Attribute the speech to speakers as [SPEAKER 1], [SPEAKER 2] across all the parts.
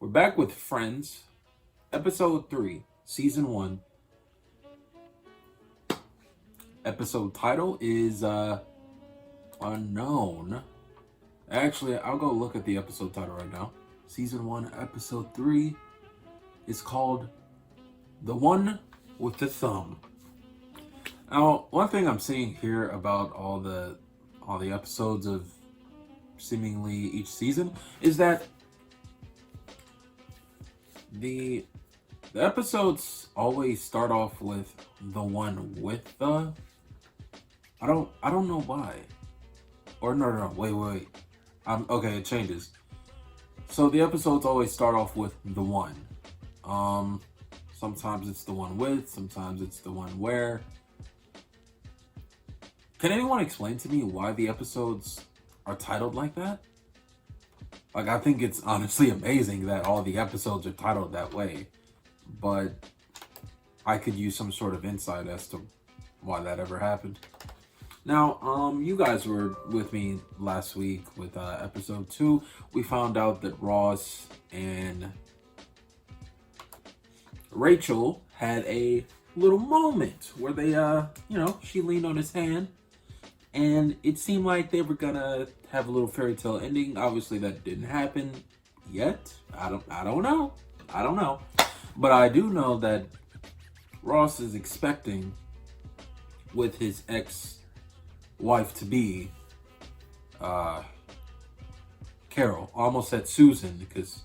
[SPEAKER 1] We're back with Friends, episode 3, season 1. Episode title is unknown. Actually, I'll go look at the episode title right now. Season 1, episode 3 is called The One with the Thumb. Now, one thing I'm seeing here about all the episodes of seemingly each season is that the episodes always start off with the one with the. I don't know why. Or no, wait. Okay, it changes. So the episodes always start off with the one. Sometimes it's the one with, sometimes it's the one where. Can anyone explain to me why the episodes are titled like that? Like, I think it's honestly amazing that all the episodes are titled that way. But I could use some sort of insight as to why that ever happened. Now, you guys were with me last week with episode 2. We found out that Ross and Rachel had a little moment where they, she leaned on his hand. And it seemed like they were gonna have a little fairy tale ending. Obviously, that didn't happen yet. I don't know. But I do know that Ross is expecting with his ex-wife to be, Carol. I almost said Susan because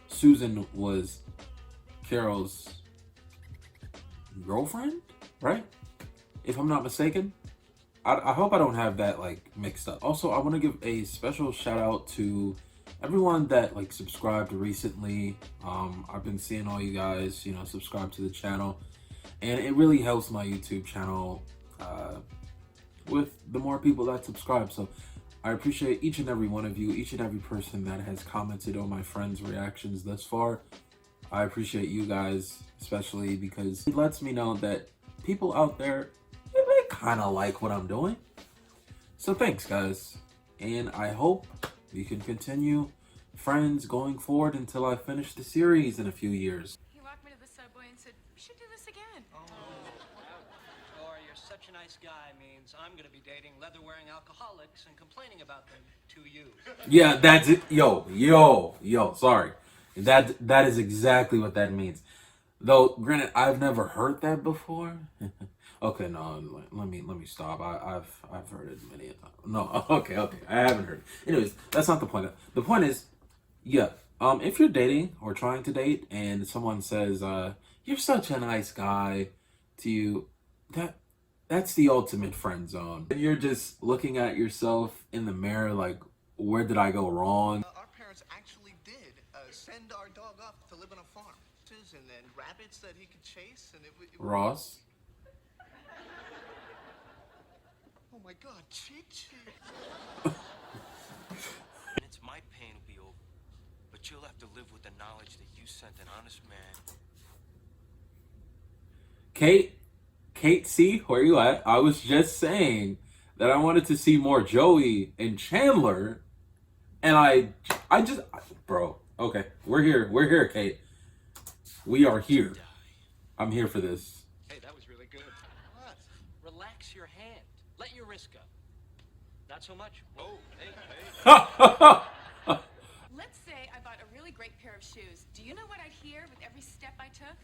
[SPEAKER 1] Susan was Carol's girlfriend, right? If I'm not mistaken. I hope I don't have that mixed up. Also, I want to give a special shout out to everyone that subscribed recently. I've been seeing all you guys, subscribe to the channel, and it really helps my YouTube channel with the more people that subscribe. So I appreciate each and every one of you, each and every person that has commented on my friends' reactions thus far. I appreciate you guys, especially because it lets me know that people out there, they kind of like what I'm doing. So thanks, guys. And I hope we can continue Friends going forward until I finish the series in a few years.
[SPEAKER 2] He walked me to the subway and said, we should do this again.
[SPEAKER 3] Or you're such a nice guy means I'm going to be dating leather-wearing alcoholics and complaining about them to you.
[SPEAKER 1] Yeah, that's it. Yo, sorry. That is exactly what that means. Though, granted, I've never heard that before. Okay, no, let me stop. I've heard it many a time. No, okay, I haven't heard it. Anyways, that's not the point. The point is, yeah, if you're dating or trying to date and someone says, you're such a nice guy to you, that's the ultimate friend zone. And you're just looking at yourself in the mirror like, where did I go wrong?
[SPEAKER 4] Our parents actually did send our dog off to live on a farm. And then rabbits that he could chase, and it
[SPEAKER 1] Ross?
[SPEAKER 4] Oh my God, Chi-Chi.
[SPEAKER 3] It's my pain will be over, but you'll have to live with the knowledge that you sent an honest man.
[SPEAKER 1] Kate, see, where you at? I was just saying that I wanted to see more Joey and Chandler, and I just, bro, okay, we're here, Kate. We are here. I'm here for this.
[SPEAKER 3] Hey, that was really good. What? Relax your hand. Let your wrist go. Not so much. Oh, hey.
[SPEAKER 2] Let's say I bought a really great pair of shoes. Do you know what I'd hear with every step I took?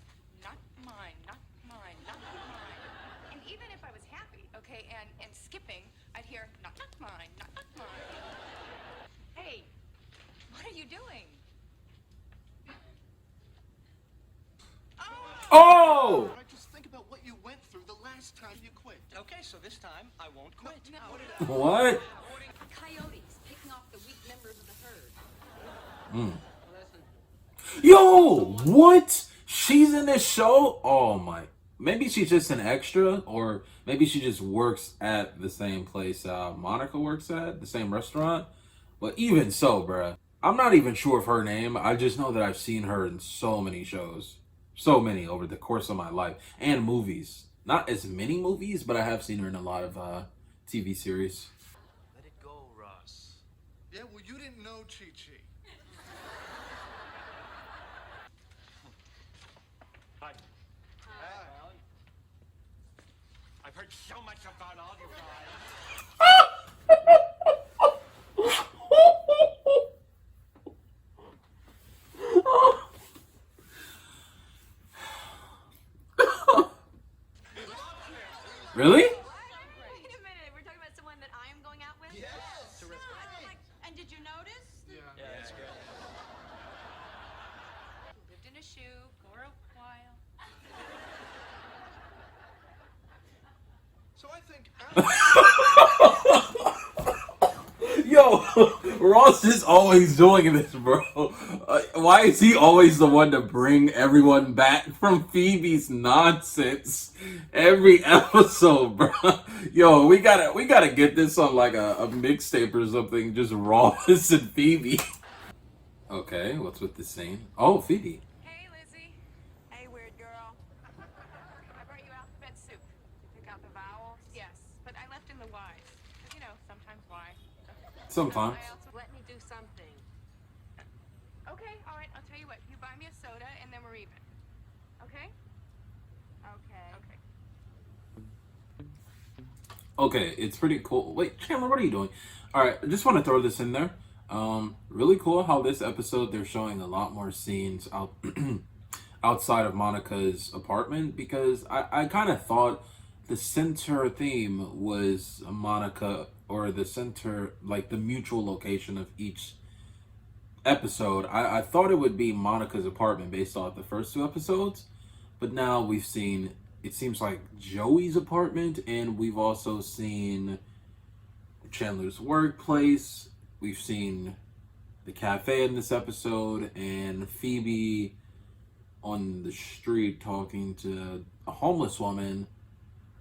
[SPEAKER 2] Not mine, not mine, not mine. And even if I was happy, okay, and skipping, I'd hear, not mine, not mine. Hey, what are you doing?
[SPEAKER 1] Oh!
[SPEAKER 4] Just think about what you went through the last time you quit.
[SPEAKER 3] Okay, so this time I won't quit.
[SPEAKER 2] No.
[SPEAKER 1] What?
[SPEAKER 2] Coyotes picking off the weak members of the herd.
[SPEAKER 1] Yo, what? She's in this show? Oh my. Maybe she's just an extra, or maybe she just works at the same place Monica works at, the same restaurant. But even so, bruh, I'm not even sure of her name. I just know that I've seen her in so many shows. So many over the course of my life. And movies. Not as many movies, but I have seen her in a lot of TV series.
[SPEAKER 3] Let it go, Ross.
[SPEAKER 4] Yeah, well, you didn't know Chi-Chi.
[SPEAKER 3] heard so much about all you guys.
[SPEAKER 1] Really?
[SPEAKER 5] Wait a minute, we're talking about someone that I am going out with?
[SPEAKER 4] Yes.
[SPEAKER 5] And did you notice?
[SPEAKER 3] Yeah, that's good.
[SPEAKER 2] Lived in a shoe for a while.
[SPEAKER 4] So I think
[SPEAKER 1] Yo, Ross is always doing this, bro. Why is he always the one to bring everyone back from Phoebe's nonsense every episode, bro? Yo, we gotta get this on like a mixtape or something. Just Ross and Phoebe. Okay, what's with this scene? Oh, Phoebe.
[SPEAKER 2] Hey, Lizzie.
[SPEAKER 5] Hey, weird girl.
[SPEAKER 2] I brought you alphabet soup.
[SPEAKER 5] Pick out the vowels.
[SPEAKER 2] Yes, but I left in the Y's. 'Cause, you know, sometimes Y.
[SPEAKER 1] Sometimes.
[SPEAKER 2] I also...
[SPEAKER 5] Let me do something.
[SPEAKER 2] Okay, all right, I'll tell you what. You buy me a soda, and then we're even. Okay?
[SPEAKER 5] Okay.
[SPEAKER 2] Okay.
[SPEAKER 1] Okay, it's pretty cool. Wait, Chandler, what are you doing? All right, I just want to throw this in there. Really cool how this episode they're showing a lot more scenes out outside of Monica's apartment, because I kind of thought the center theme was Monica, or the center, like the mutual location of each episode. I thought it would be Monica's apartment based off the first two episodes, but now we've seen, it seems like Joey's apartment, and we've also seen Chandler's workplace. We've seen the cafe in this episode, and Phoebe on the street talking to a homeless woman.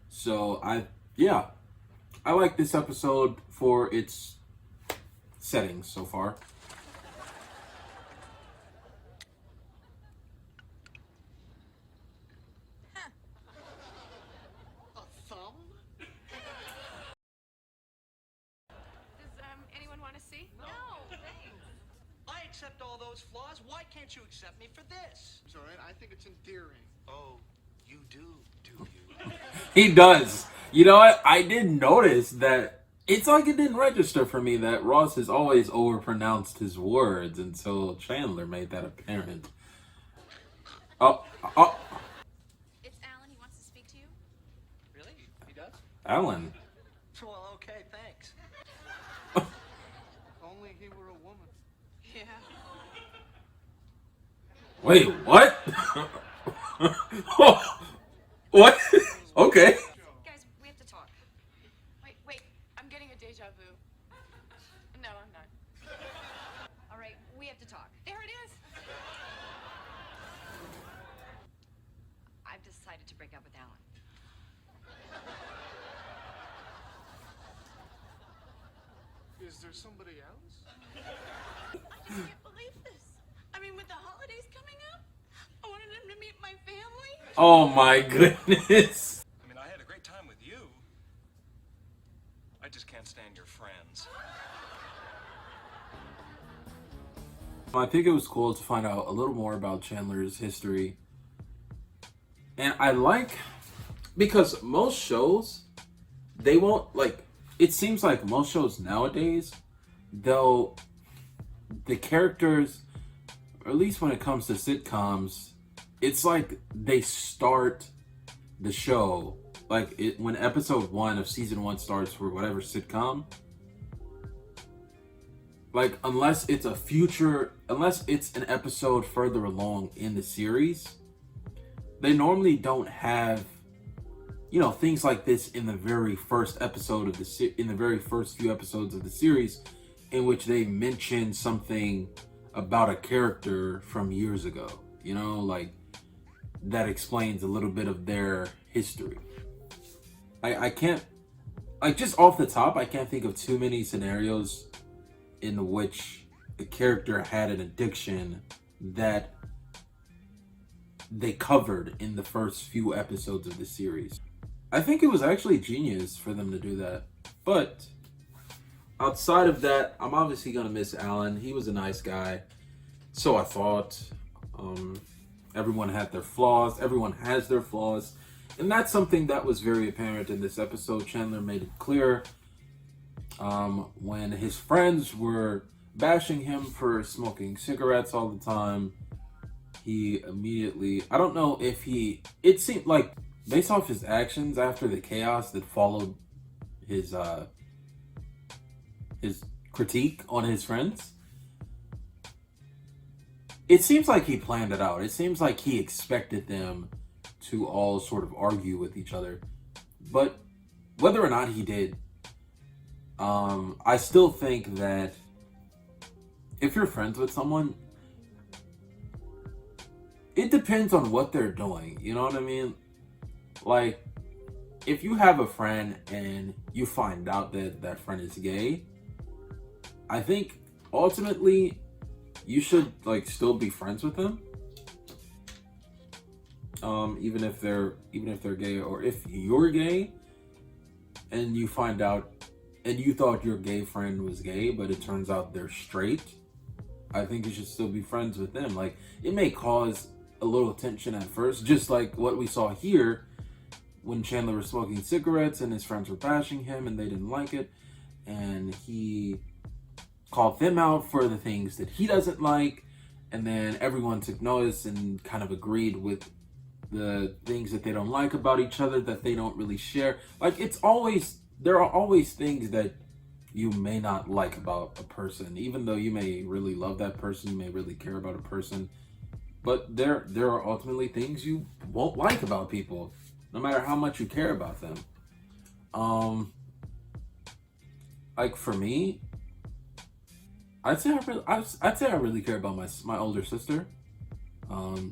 [SPEAKER 1] So I like this episode for its settings so far.
[SPEAKER 4] a thumb?
[SPEAKER 2] Does anyone want to see?
[SPEAKER 3] No, thanks. I accept all those flaws. Why can't you accept me for this?
[SPEAKER 4] It's all right. I think it's endearing. Oh, you do you?
[SPEAKER 1] He does. You know what? I did notice that it's like it didn't register for me that Ross has always overpronounced his words until Chandler made that apparent. Oh,
[SPEAKER 2] It's Alan. He wants to speak to you.
[SPEAKER 3] Really? He does?
[SPEAKER 1] Alan.
[SPEAKER 3] Well, okay, thanks.
[SPEAKER 4] Only he were a woman.
[SPEAKER 2] Yeah.
[SPEAKER 1] Wait, what? What? Okay.
[SPEAKER 5] Guys, we have to talk.
[SPEAKER 2] Wait. I'm getting a deja vu. No, I'm not.
[SPEAKER 5] All right, we have to talk.
[SPEAKER 2] There it is.
[SPEAKER 5] I've decided to break up with Alan.
[SPEAKER 4] Is there somebody else?
[SPEAKER 2] I just can't believe this. I mean, with the holidays coming up, I wanted him to meet my family.
[SPEAKER 1] Oh my goodness.
[SPEAKER 6] I mean, I had a great time with you. I just can't stand your friends.
[SPEAKER 1] I think it was cool to find out a little more about Chandler's history. And I like, because most shows, they won't, like, it seems like most shows nowadays, though, the characters, or at least when it comes to sitcoms, it's like they start the show, like when episode 1 of season 1 starts for whatever sitcom, like unless it's an episode further along in the series, they normally don't have, you know, things like this in the very first episode of in the very first few episodes of the series, in which they mention something about a character from years ago, you know, like that explains a little bit of their history. I can't, like, just off the top, I can't think of too many scenarios in which the character had an addiction that they covered in the first few episodes of the series. I think it was actually genius for them to do that. But outside of that, I'm obviously gonna miss Alan. He was a nice guy. So I thought. Everyone had their flaws. Everyone has their flaws. And that's something that was very apparent in this episode. Chandler made it clear when his friends were bashing him for smoking cigarettes all the time. He immediately, I don't know if it seemed like, based off his actions after the chaos that followed his critique on his friends, it seems like he planned it out. It seems like he expected them to all sort of argue with each other. But whether or not he did, I still think that if you're friends with someone, it depends on what they're doing. You know what I mean? Like, if you have a friend and you find out that that friend is gay, I think ultimately you should like still be friends with them. Even if they're gay, or if you're gay and you find out and you thought your gay friend was gay, but it turns out they're straight, I think you should still be friends with them. Like, it may cause a little tension at first, just like what we saw here when Chandler was smoking cigarettes and his friends were bashing him and they didn't like it, and he called them out for the things that he doesn't like, and then everyone took notice and kind of agreed with the things that they don't like about each other, that they don't really share. Like, there are always things that you may not like about a person, even though you may really love that person, you may really care about a person, but there are ultimately things you won't like about people, no matter how much you care about them. Like for me, I'd say I really care about my older sister.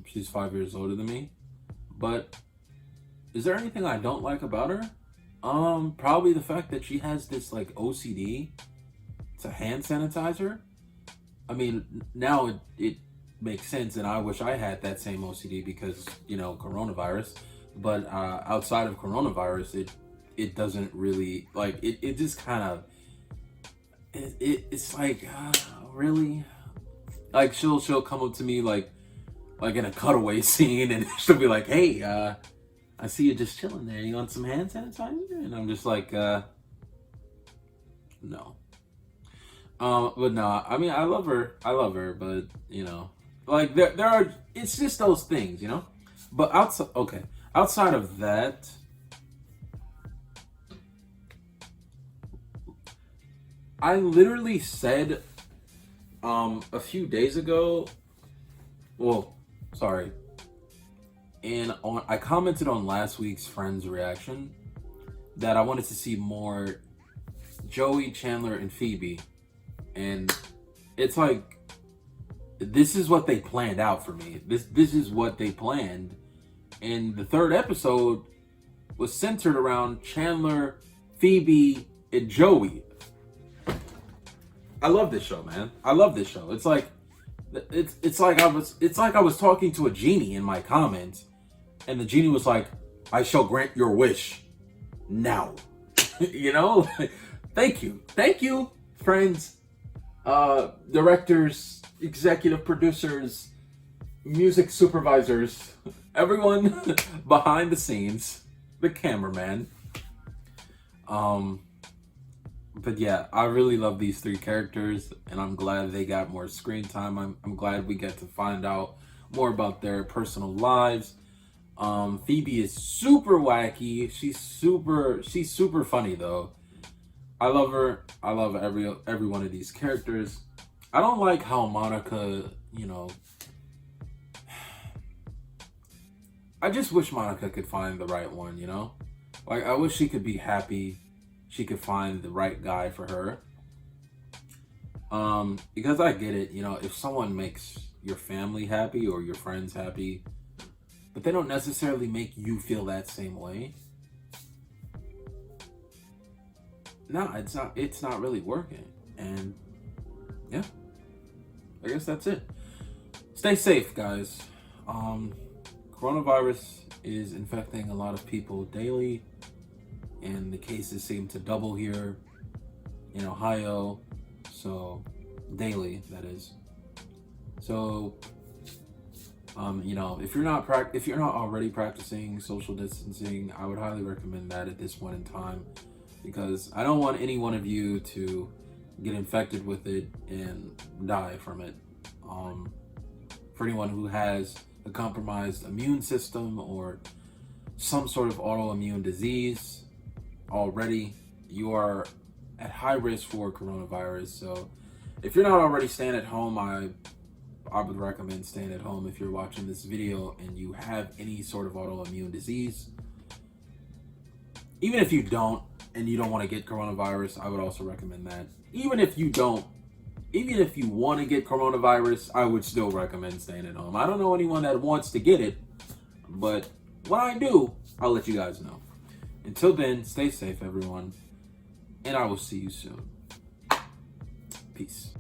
[SPEAKER 1] She's 5 years older than me. But is there anything I don't like about her? Probably the fact that she has this like OCD to hand sanitizer. I mean, now it makes sense, and I wish I had that same OCD because, you know, coronavirus. But outside of coronavirus, it doesn't really, like, it just kind of, it's like, really? Like, she'll come up to me like in a cutaway scene, and she'll be like, hey, I see you just chilling there. You want some hand sanitizer? And I'm just like, no. But no, I mean, I love her, but, you know, like, there are, it's just those things, you know? But outside of that, I literally said, a few days ago, I commented on last week's Friends reaction that I wanted to see more Joey, Chandler, and Phoebe. And it's like, this is what they planned out for me. This is what they planned. And the third episode was centered around Chandler, Phoebe, and Joey. I love this show, man. I love this show. It's like I was talking to a genie in my comments, and the genie was like, I shall grant your wish now. You know? Thank you, friends, directors, executive producers, music supervisors, everyone behind the scenes, the cameraman. But yeah, I really love these three characters, and I'm glad they got more screen time. I'm glad we get to find out more about their personal lives. Phoebe is super wacky. She's super funny though. I love her. I love every one of these characters. I don't like how Monica, you know, I just wish Monica could find the right one, you know? Like, I wish she could be happy. She could find the right guy for her. Because I get it, you know, if someone makes your family happy or your friends happy, but they don't necessarily make you feel that same way, no, it's not really working. And yeah, I guess that's it. Stay safe, guys. Coronavirus is infecting a lot of people daily, and the cases seem to double here in Ohio. So daily, that is. So If you're not already practicing social distancing, I would highly recommend that at this point in time, because I don't want any one of you to get infected with it and die from it. For anyone who has a compromised immune system or some sort of autoimmune disease already, you are at high risk for coronavirus. So if you're not already staying at home, I would recommend staying at home if you're watching this video and you have any sort of autoimmune disease. Even if you don't and you don't want to get coronavirus, I would also recommend that. Even if you want to get coronavirus, I would still recommend staying at home. I don't know anyone that wants to get it, but when I do, I'll let you guys know. Until then, stay safe, everyone, and I will see you soon. Peace.